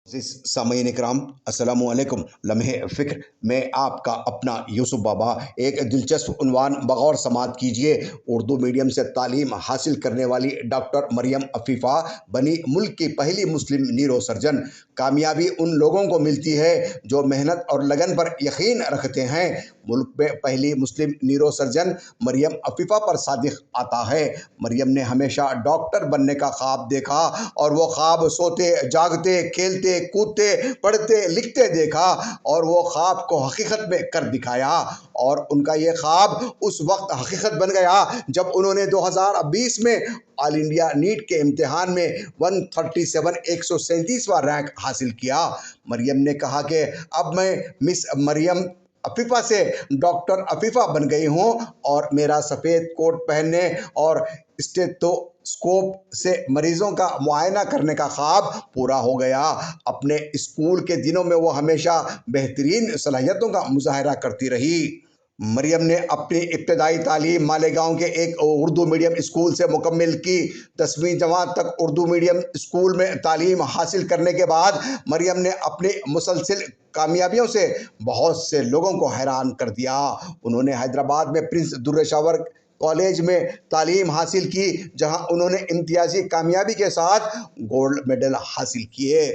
سامعین اکرام، السلام علیکم۔ لمحے فکر میں آپ کا اپنا یوسف بابا ایک دلچسپ عنوان بغور سماعت کیجیے۔ اردو میڈیم سے تعلیم حاصل کرنے والی ڈاکٹر مریم عفیفہ بنی ملک کی پہلی مسلم نیورو سرجن۔ کامیابی ان لوگوں کو ملتی ہے جو محنت اور لگن پر یقین رکھتے ہیں۔ ملک میں پہلی مسلم نیورو سرجن مریم عفیفہ پر صادق آتا ہے۔ مریم نے ہمیشہ ڈاکٹر بننے کا خواب دیکھا اور وہ خواب سوتے جاگتے کھیلتے کودتے پڑھتے لکھتے دیکھا اور وہ خواب کو حقیقت میں کر دکھایا، اور ان کا یہ خواب اس وقت حقیقت بن گیا جب انہوں نے 2020 میں آل انڈیا نیٹ کے امتحان میں 137واں رینک حاصل کیا۔ مریم نے کہا کہ اب میں مس مریم عفیفہ سے ڈاکٹر عفیفہ بن گئی ہوں، اور میرا سفید کوٹ پہننے اور اسٹیتھوسکوپ سے مریضوں کا معائنہ کرنے کا خواب پورا ہو گیا۔ اپنے اسکول کے دنوں میں وہ ہمیشہ بہترین صلاحیتوں کا مظاہرہ کرتی رہی۔ مریم نے اپنی ابتدائی تعلیم مالیگاؤں کے ایک اردو میڈیم اسکول سے مکمل کی۔ 10ویں جماعت تک اردو میڈیم اسکول میں تعلیم حاصل کرنے کے بعد مریم نے اپنی مسلسل کامیابیوں سے بہت سے لوگوں کو حیران کر دیا۔ انہوں نے حیدرآباد میں پرنس درشاور کالج میں تعلیم حاصل کی، جہاں انہوں نے امتیازی کامیابی کے ساتھ گولڈ میڈل حاصل کیے۔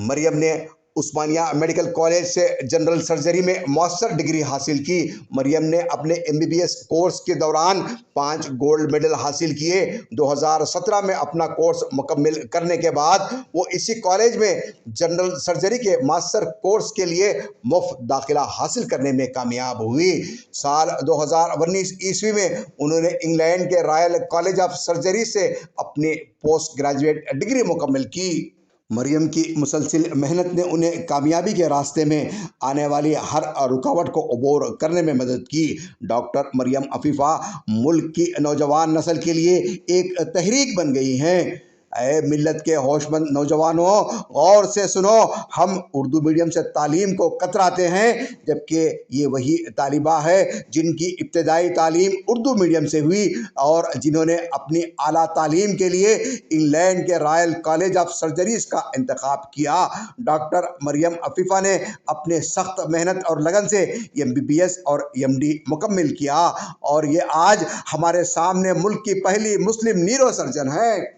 مریم نے عثمانیہ میڈیکل کالج سے جنرل سرجری میں ماسٹر ڈگری حاصل کی۔ مریم نے اپنے MBBS کورس کے دوران 5 گولڈ میڈل حاصل کیے۔ 2017 میں اپنا کورس مکمل کرنے کے بعد وہ اسی کالج میں جنرل سرجری کے ماسٹر کورس کے لیے مفت داخلہ حاصل کرنے میں کامیاب ہوئی۔ سال 2019 میں انہوں نے انگلینڈ کے رائل کالج آف سرجری سے اپنی پوسٹ گریجویٹ ڈگری مکمل کی۔ مریم کی مسلسل محنت نے انہیں کامیابی کے راستے میں آنے والی ہر رکاوٹ کو عبور کرنے میں مدد کی۔ ڈاکٹر مریم عفیفہ ملک کی نوجوان نسل کے لیے ایک تحریک بن گئی ہیں۔ اے ملت کے ہوش مند نوجوانوں، غور سے سنو۔ ہم اردو میڈیم سے تعلیم کو کتراتے ہیں، جبکہ یہ وہی طالبہ ہے جن کی ابتدائی تعلیم اردو میڈیم سے ہوئی اور جنہوں نے اپنی اعلیٰ تعلیم کے لیے انگلینڈ کے رائل کالج آف سرجریز کا انتخاب کیا۔ ڈاکٹر مریم عفیفہ نے اپنے سخت محنت اور لگن سے MBBS اور MD مکمل کیا، اور یہ آج ہمارے سامنے ملک کی پہلی مسلم نیورو سرجن ہے۔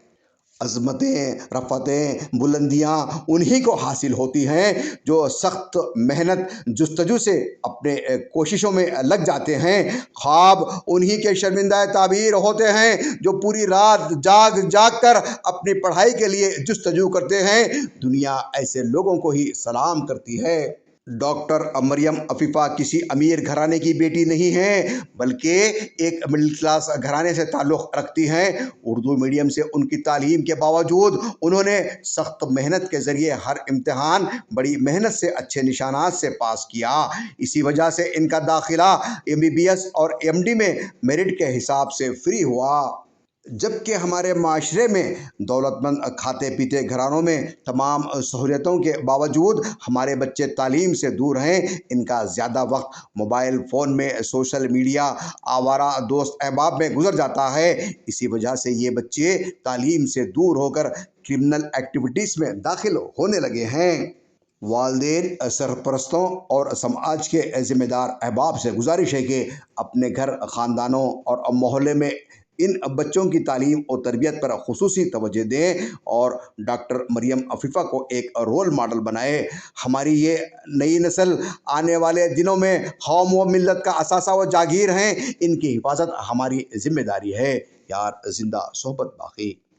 عظمتیں، رفعتیں، بلندیاں انہی کو حاصل ہوتی ہیں جو سخت محنت جستجو سے اپنے کوششوں میں لگ جاتے ہیں۔ خواب انہی کے شرمندہ تعبیر ہوتے ہیں جو پوری رات جاگ جاگ کر اپنی پڑھائی کے لیے جستجو کرتے ہیں۔ دنیا ایسے لوگوں کو ہی سلام کرتی ہے۔ ڈاکٹر مریم عفیفہ کسی امیر گھرانے کی بیٹی نہیں ہیں، بلکہ ایک مڈل کلاس گھرانے سے تعلق رکھتی ہیں۔ اردو میڈیم سے ان کی تعلیم کے باوجود انہوں نے سخت محنت کے ذریعے ہر امتحان بڑی محنت سے اچھے نشانات سے پاس کیا۔ اسی وجہ سے ان کا داخلہ MBBS اور MD میں میرٹ کے حساب سے فری ہوا۔ جبکہ ہمارے معاشرے میں دولت مند کھاتے پیتے گھرانوں میں تمام سہولتوں کے باوجود ہمارے بچے تعلیم سے دور ہیں۔ ان کا زیادہ وقت موبائل فون میں، سوشل میڈیا، آوارہ دوست احباب میں گزر جاتا ہے۔ اسی وجہ سے یہ بچے تعلیم سے دور ہو کر کرمنل ایکٹیویٹیز میں داخل ہونے لگے ہیں۔ والدین، سرپرستوں اور سماج کے ذمہ دار احباب سے گزارش ہے کہ اپنے گھر، خاندانوں اور محلے میں ان بچوں کی تعلیم اور تربیت پر خصوصی توجہ دیں اور ڈاکٹر مریم عفیفہ کو ایک رول ماڈل بنائیں۔ ہماری یہ نئی نسل آنے والے دنوں میں قوم و ملت کا اثاثہ و جاگیر ہیں۔ ان کی حفاظت ہماری ذمہ داری ہے۔ یار زندہ صحبت باقی۔